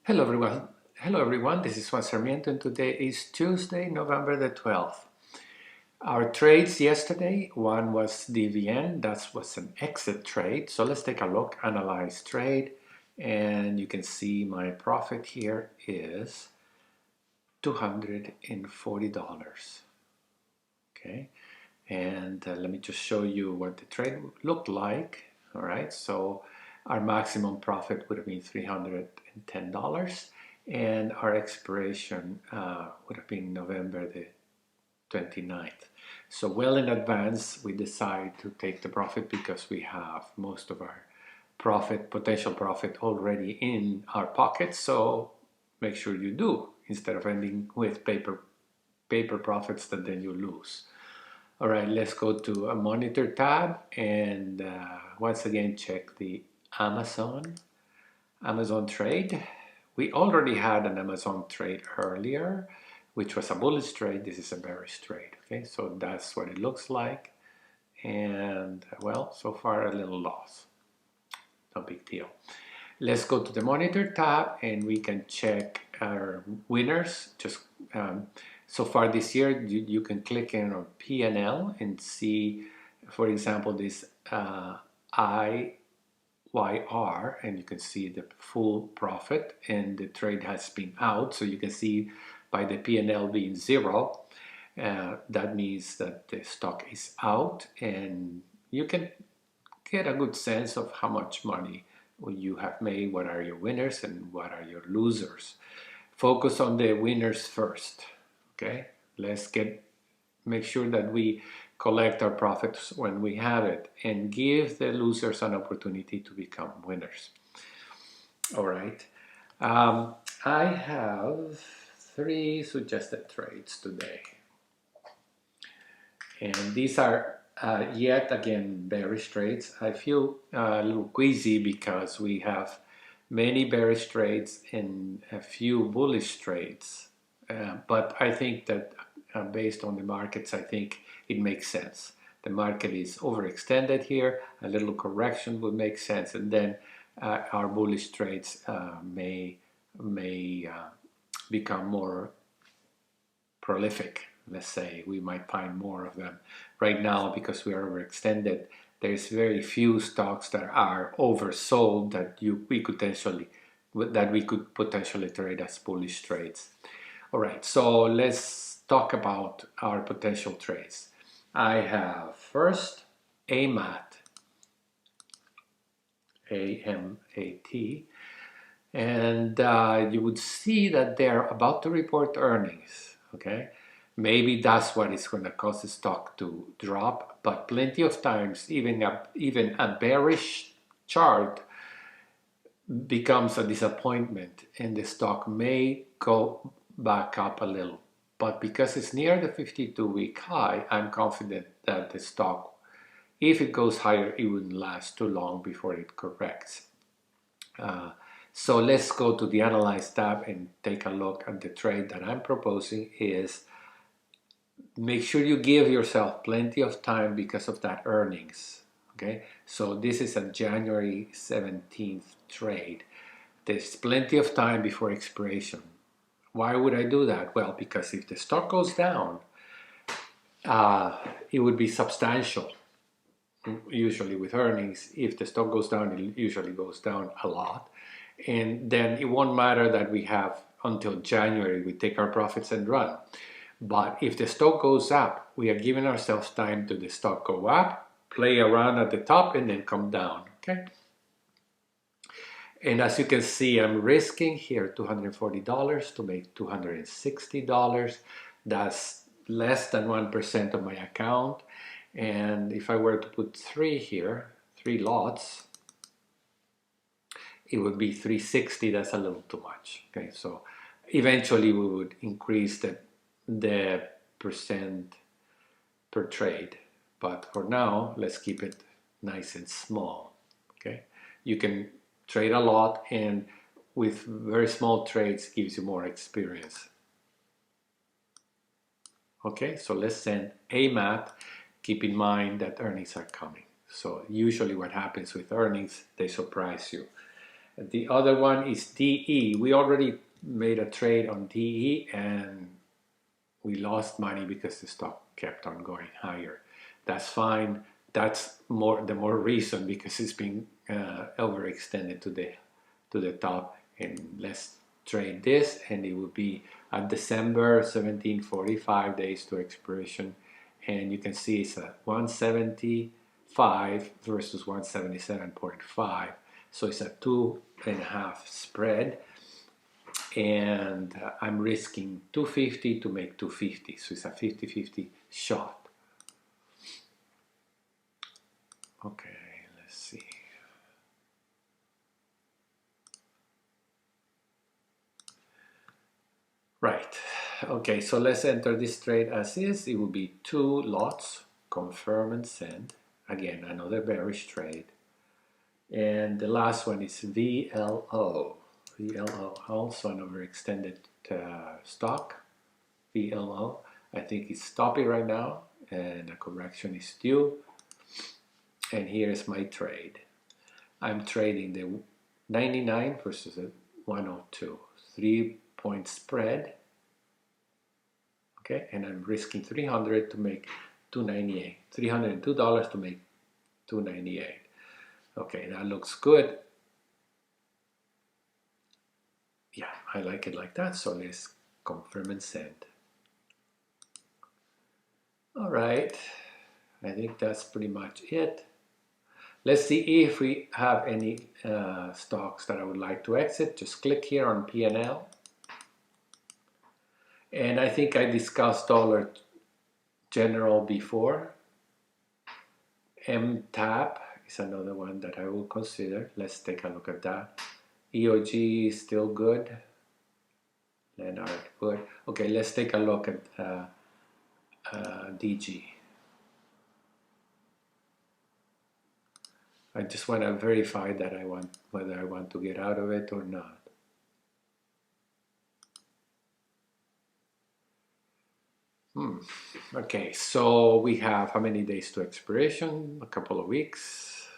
Hello everyone. Hello everyone. This is Juan Sarmiento and today is Tuesday, November the 12th. Our trades yesterday, one was DVN, that was an exit trade. So let's take a look, analyze trade, and you can see my profit here is $240. Okay, and let me just show you what the trade looked like. All right, so our maximum profit would have been $310, and our expiration would have been November the 29th. So well in advance, we decide to take the profit because we have most of our potential profit already in our pocket. So make sure you do, instead of ending with paper profits that then you lose. All right, let's go to a monitor tab and once again check the Amazon trade. We already had an Amazon trade earlier, which was a bullish trade. This is a bearish trade. Okay, so that's what it looks like. And well, so far a little loss. No big deal. Let's go to the monitor tab and we can check our winners. Just so far this year, you can click in on P&L and see, for example, this IYR, and you can see the full profit, and the trade has been out. So you can see by the P&L being zero, that means that the stock is out, and you can get a good sense of how much money you have made, what are your winners and what are your losers. Focus on the winners first. Okay, let's make sure that we collect our profits when we have it and give the losers an opportunity to become winners. All right, I have 3 suggested trades today, and these are yet again bearish trades. I feel a little queasy because we have many bearish trades and a few bullish trades. But I think that based on the markets, I think it makes sense. The market is overextended here. A little correction would make sense, and then our bullish trades may become more prolific. Let's say we might find more of them. Right now, because we are overextended, there's very few stocks that are oversold that we could potentially trade as bullish trades. All right, so let's talk about our potential trades. I have first AMAT, A-M-A-T, and you would see that they're about to report earnings. Okay, maybe that's what is going to cause the stock to drop, but plenty of times even a bearish chart becomes a disappointment and the stock may go back up a little. But because it's near the 52-week high, I'm confident that the stock, if it goes higher, it wouldn't last too long before it corrects. So let's go to the Analyze tab and take a look at the trade that I'm proposing. Is make sure you give yourself plenty of time because of that earnings. Okay, so this is a January 17th trade. There's plenty of time before expiration. Why would I do that? Well, because if the stock goes down, it would be substantial. Usually with earnings, if the stock goes down, it usually goes down a lot. And then it won't matter that we have until January, we take our profits and run. But if the stock goes up, we are giving ourselves time to the stock go up, play around at the top, and then come down. Okay. And as you can see, I'm risking here $240 to make $260. That's less than 1% of my account. And if I were to put 3 here, 3 lots, it would be 360. That's a little too much. Okay, so eventually we would increase the percent per trade. But for now, let's keep it nice and small. Okay, you can trade a lot, and with very small trades gives you more experience. Okay, so let's send AMAT. Keep in mind that earnings are coming. So usually what happens with earnings, they surprise you. The other one is DE. We already made a trade on DE and we lost money because the stock kept on going higher. That's fine. That's the more reason because it's been overextended to the top. And let's trade this, and it will be at December 17, 45 days to expiration, and you can see it's at 175 versus 177.5, so it's a 2.5 spread, and I'm risking 250 to make 250, so it's a 50-50 shot. Okay, let's see. Right, okay, so let's enter this trade as is. It will be 2 lots, confirm and send. Again, another bearish trade. And the last one is VLO. VLO, also an overextended stock. VLO, I think it's stopping right now and a correction is due. And here's my trade. I'm trading the 99 versus the 102. 3-point spread. Okay, and I'm risking 300 to make 298. $302 to make 298. Okay, that looks good. Yeah, I like it like that, so let's confirm and send. All right, I think that's pretty much it. Let's see if we have any stocks that I would like to exit. Just click here on P&L. And I think I discussed Dollar General before. MTAP is another one that I will consider. Let's take a look at that. EOG is still good. Leonard, good. Okay, let's take a look at DG. I just want to verify that whether I want to get out of it or not. Okay, so we have how many days to expiration? A couple of weeks.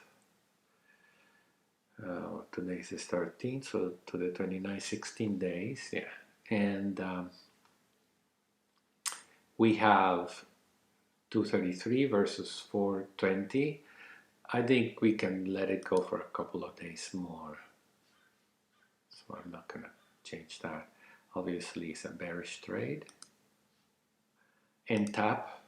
Today is the 13th, so to the 29th, 16 days, yeah. And we have 233 versus 420. I think we can let it go for a couple of days more. So I'm not going to change that. Obviously, it's a bearish trade. And tap.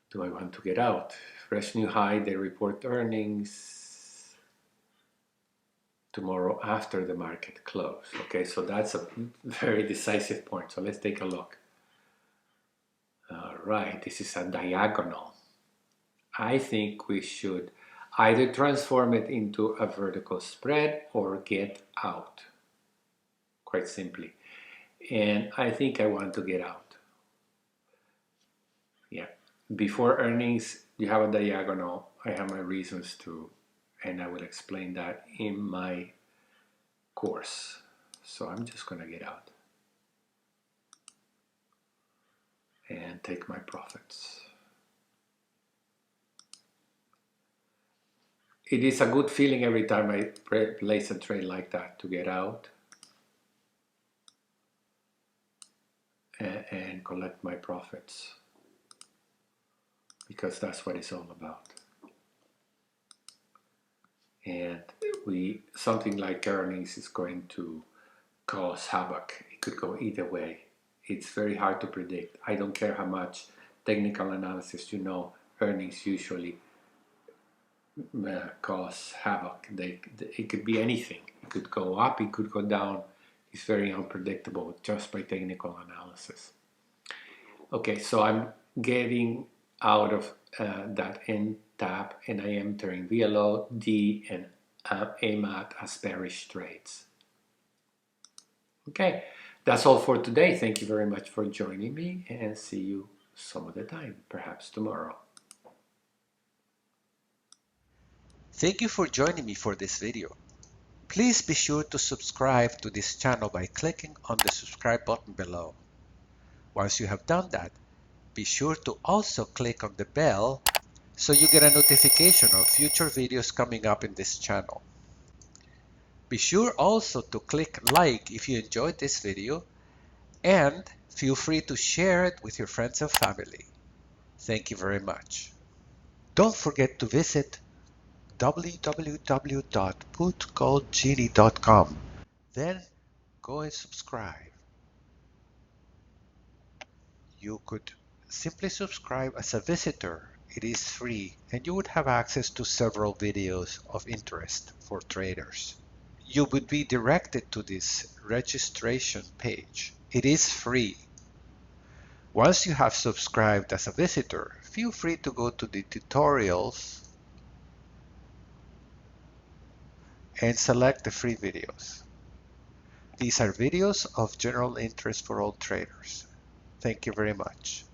Do I want to get out? Fresh new high, they report earnings tomorrow after the market close. Okay, so that's a very decisive point. So let's take a look. All right, this is a diagonal. I think we should either transform it into a vertical spread or get out, quite simply. And I think I want to get out. Yeah, before earnings, you have a diagonal. I have my reasons to, and I will explain that in my course. So I'm just going to get out and take my profits. It is a good feeling every time I place a trade like that to get out and collect my profits, because that's what it's all about. And something like earnings is going to cause havoc. It could go either way. It's very hard to predict. I don't care how much technical analysis you know, earnings usually cause havoc. It could be anything. It could go up, it could go down. It's very unpredictable just by technical analysis. Okay, so I'm getting out of that end tap, and I am entering VLO, D, and AMAT as bearish trades. Okay, that's all for today. Thank you very much for joining me, and see you some other time, perhaps tomorrow. Thank you for joining me for this video. Please be sure to subscribe to this channel by clicking on the subscribe button below. Once you have done that, Be sure to also click on the bell so you get a notification of future videos coming up in this channel. Be sure also to click like if you enjoyed this video, and feel free to share it with your friends and family. Thank you very much. Don't forget to visit www.PutCallGenie.com. Then go and subscribe. You could simply subscribe as a visitor. It is free, and you would have access to several videos of interest for traders. You would be directed to this registration page. It is free. Once you have subscribed as a visitor, feel free to go to the tutorials and select the free videos. These are videos of general interest for all traders. Thank you very much.